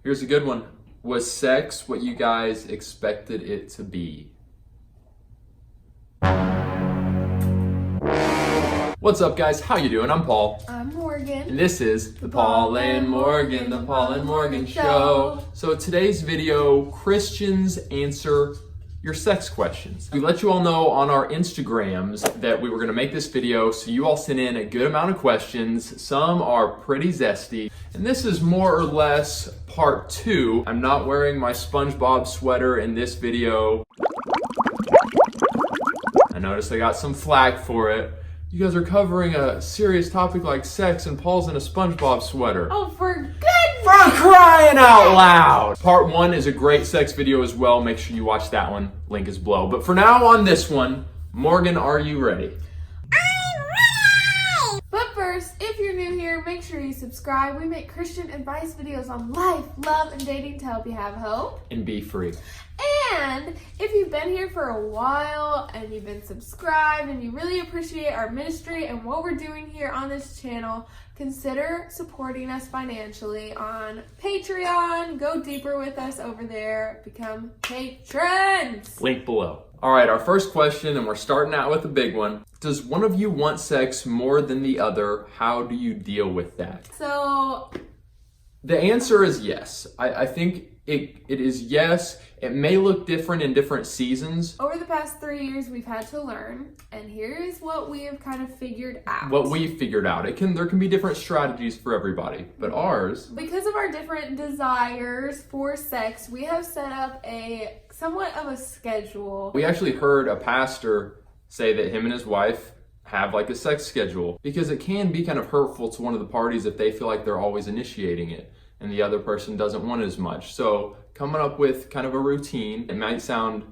Here's a good one. Was sex what you guys expected it to be? What's up, guys? How you doing? I'm Paul. I'm Morgan. And this is the Paul and Morgan Show. So today's video, Christians answer your sex questions. We let you all know on our Instagrams that we were gonna make this video, so you all sent in a good amount of questions. Some are pretty zesty. And this is more or less part 2. I'm not wearing my SpongeBob sweater in this video. I noticed I got some flack for it. You guys are covering a serious topic like sex and Paul's in a SpongeBob sweater. Oh, for goodness! For crying out loud! Part 1 is a great sex video as well. Make sure you watch that one. Link is below. But for now on this one, Morgan, are you ready? I'm ready! But first, if you're new here, make sure you subscribe. We make Christian advice videos on life, love, and dating to help you have hope. And be free. And if you've been here for a while and you've been subscribed and you really appreciate our ministry and what we're doing here on this channel, consider supporting us financially on Patreon. Go deeper with us over there. Become patrons. Link below. All right, our first question, and we're starting out with a big one. Does one of you want sex more than the other? How do you deal with that? So the answer is yes. I think it is yes. It may look different in different seasons. over the past 3 years, we've had to learn, and here's what we have kind of figured out. What we figured out. There can be different strategies for everybody, but ours. Because of our different desires for sex, we have set up a somewhat of a schedule. We actually heard a pastor say that him and his wife have like a sex schedule because it can be kind of hurtful to one of the parties if they feel like they're always initiating it and the other person doesn't want it as much. So coming up with kind of a routine, it might sound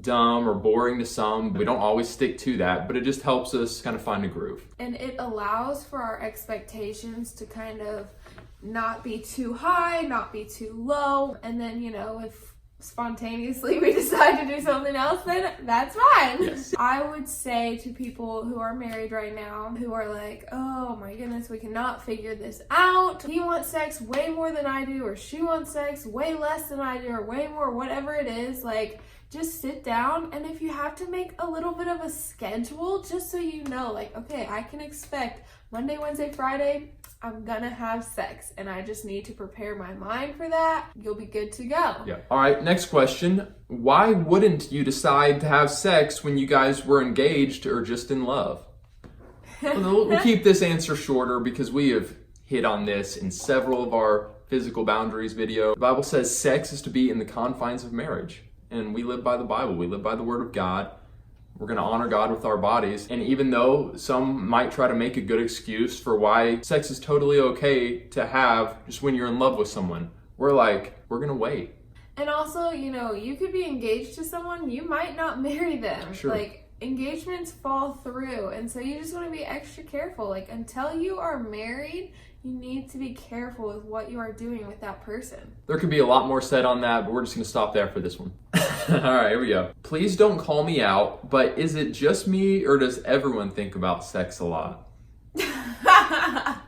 dumb or boring to some. We don't always stick to that, but it just helps us kind of find a groove. And it allows for our expectations to kind of not be too high, not be too low. And then, if spontaneously we decide to do something else, then that's fine. Yes. I would say to people who are married right now, who are like, oh my goodness, we cannot figure this out. He wants sex way more than I do, or she wants sex way less than I do, or way more, whatever it is, like, just sit down, and if you have to make a little bit of a schedule, just so you know, like, okay, I can expect Monday, Wednesday, Friday, I'm gonna have sex, and I just need to prepare my mind for that. You'll be good to go. Yeah. All right, next question. Why wouldn't you decide to have sex when you guys were engaged or just in love? We'll keep this answer shorter because we have hit on this in several of our physical boundaries video. The Bible says sex is to be in the confines of marriage. And we live by the Bible. We live by the Word of God. We're going to honor God with our bodies. And even though some might try to make a good excuse for why sex is totally okay to have just when you're in love with someone, we're going to wait. And also, you could be engaged to someone, you might not marry them. Sure. Like, engagements fall through, and so you just want to be extra careful. Like, until you are married, you need to be careful with what you are doing with that person. There could be a lot more said on that, but we're just going to stop there for this one. All right, here we go. Please don't call me out, but is it just me or does everyone think about sex a lot? I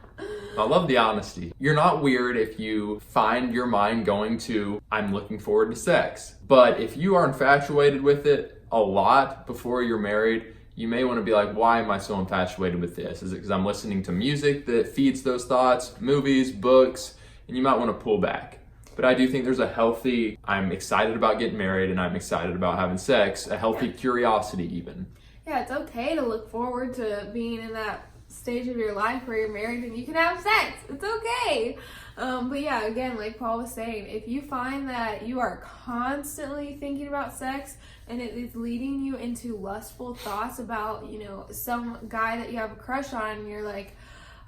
love the honesty. You're not weird if you find your mind going to, I'm looking forward to sex. But if you are infatuated with it a lot before you're married, you may want to be like, why am I so infatuated with this? Is it because I'm listening to music that feeds those thoughts, movies, books, and you might want to pull back. But I do think there's a healthy, I'm excited about getting married and I'm excited about having sex, a healthy curiosity even. Yeah, it's okay to look forward to being in that stage of your life where you're married and you can have sex. It's okay. But yeah, again, like Paul was saying, if you find that you are constantly thinking about sex and it is leading you into lustful thoughts about, some guy that you have a crush on, and you're like,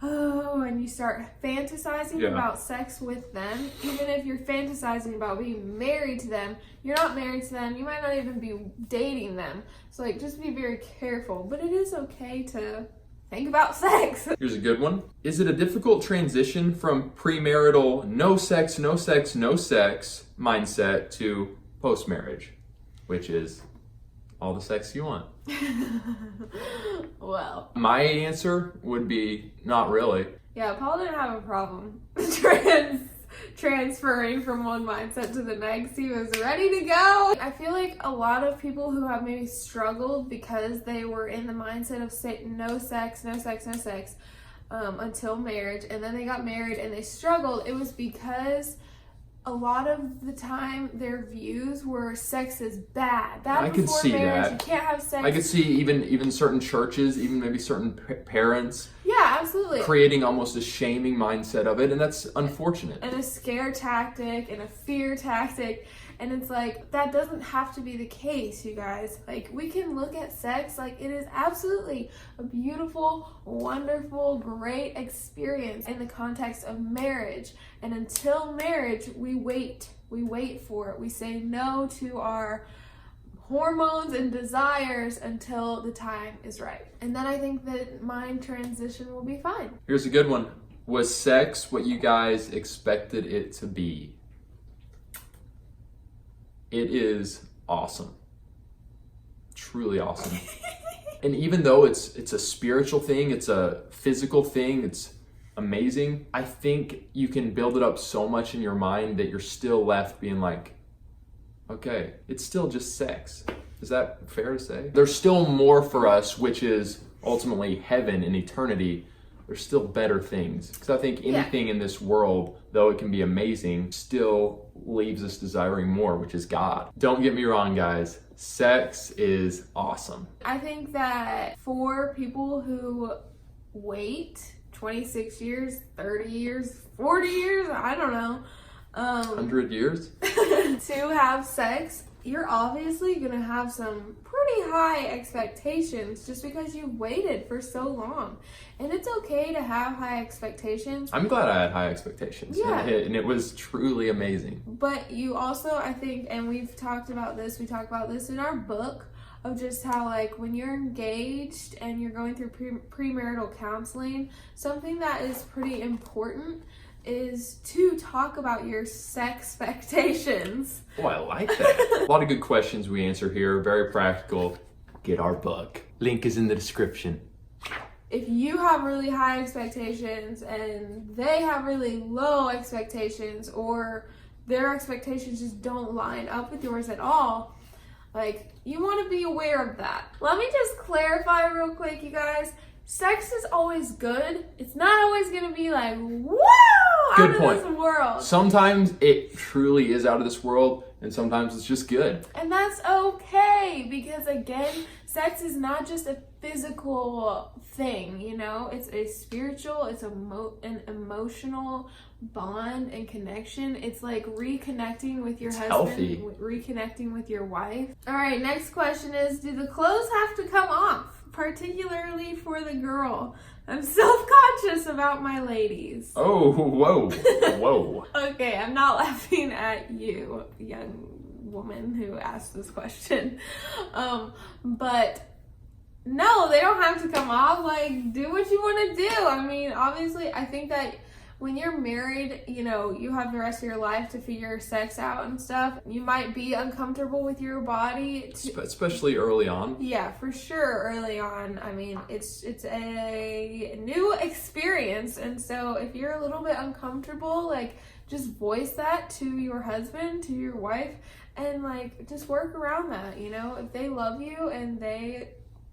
oh, and you start fantasizing about sex with them, even if you're fantasizing about being married to them, you're not married to them, you might not even be dating them. So just be very careful. But it is okay to think about sex. Here's a good one. Is it a difficult transition from premarital no sex, no sex, no sex mindset to post-marriage, which is all the sex you want? Well, my answer would be not really. Yeah, Paul didn't have a problem transferring from one mindset to the next. He was ready to go. I feel like a lot of people who have maybe struggled because they were in the mindset of no sex, until marriage, and then they got married and they struggled. It was because a lot of the time their views were sex is bad. I could before see marriage, that. You can't have sex. I could see even certain churches, even maybe certain parents, Yeah, absolutely. creating almost a shaming mindset of it, and that's unfortunate. And a scare tactic and a fear tactic. And it's like, that doesn't have to be the case, you guys. Like, we can look at sex like it is absolutely a beautiful, wonderful, great experience in the context of marriage. And until marriage, we wait. We wait for it. We say no to our hormones and desires until the time is right. And then I think that mind transition will be fine. Here's a good one. Was sex what you guys expected it to be? It is awesome. Truly awesome. And even though it's a spiritual thing, it's a physical thing, it's amazing, I think you can build it up so much in your mind that you're still left being like, okay, it's still just sex. Is that fair to say? There's still more for us, which is ultimately heaven and eternity. There's still better things. Because I think anything in this world, though it can be amazing, still leaves us desiring more, which is God. Don't get me wrong, guys. Sex is awesome. I think that for people who wait 26 years, 30 years, 40 years, I don't know, 100 years? to have sex, you're obviously going to have some pretty high expectations just because you waited for so long. And it's okay to have high expectations. I'm glad I had high expectations. Yeah. And it was truly amazing. But you also, I think, and we've talked about this, we talk about this in our book, of just how, like, when you're engaged and you're going through premarital counseling, something that is pretty important is to talk about your sex expectations. Oh, I like that. A lot of good questions we answer here. Very practical. Get our book. Link is in the description. If you have really high expectations and they have really low expectations, or their expectations just don't line up with yours at all, like, you want to be aware of that. Let me just clarify real quick, you guys. Sex is always good. It's not always going to be like, woo, Good out point. of this world. Sometimes it truly is out of this world, and sometimes it's just good. And that's okay, because again, sex is not just a physical thing, you know? It's a spiritual, it's an emotional bond and connection. It's like reconnecting with your husband, healthy. Reconnecting with your wife. All right, next question is, do the clothes have to come off, particularly for the girl? I'm self-conscious about my ladies. Oh, whoa, whoa. Okay, I'm not laughing at you, young woman who asked this question. But no, they don't have to come off. Like, do what you want to do. I mean, obviously, I think that when you're married, you know, you have the rest of your life to figure sex out and stuff. You might be uncomfortable with your body. Especially early on. Yeah, for sure, early on. I mean, it's a new experience. And so if you're a little bit uncomfortable, like, just voice that to your husband, to your wife, and, like, just work around that, you know? If they love you and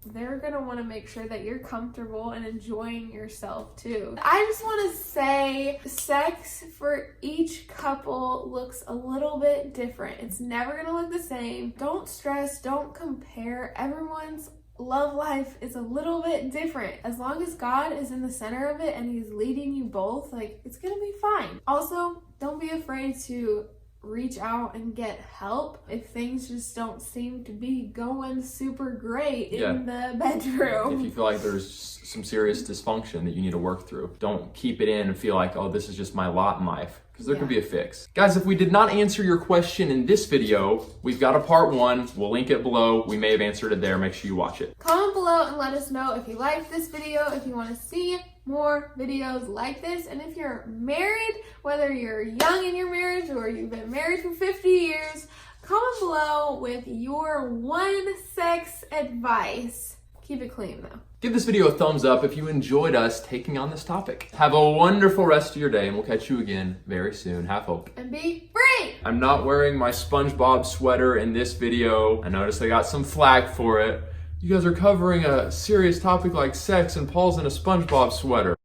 they're gonna want to make sure that you're comfortable and enjoying yourself too. I just want to say, sex for each couple looks a little bit different. It's never gonna look the same. Don't stress, don't compare. Everyone's love life is a little bit different. As long as God is in the center of it and he's leading you both, like, it's gonna be fine. Also, don't be afraid to reach out and get help if things just don't seem to be going super great in the bedroom. If you feel like there's some serious dysfunction that you need to work through, don't keep it in and feel like, oh, this is just my lot in life, because there could be a fix. Guys, if we did not answer your question in this video, we've got a part 1. We'll link it below. We may have answered it there. Make sure you watch it. Comment below and let us know if you liked this video, if you want to see more videos like this. And if you're married, whether you're young in your marriage or you've been married for 50 years, comment below with your one sex advice. Keep it clean though. Give this video a thumbs up if you enjoyed us taking on this topic. Have a wonderful rest of your day, and we'll catch you again very soon. Have hope. And be free! I'm not wearing my SpongeBob sweater in this video. I noticed I got some flack for it. You guys are covering a serious topic like sex, and Paul's in a SpongeBob sweater.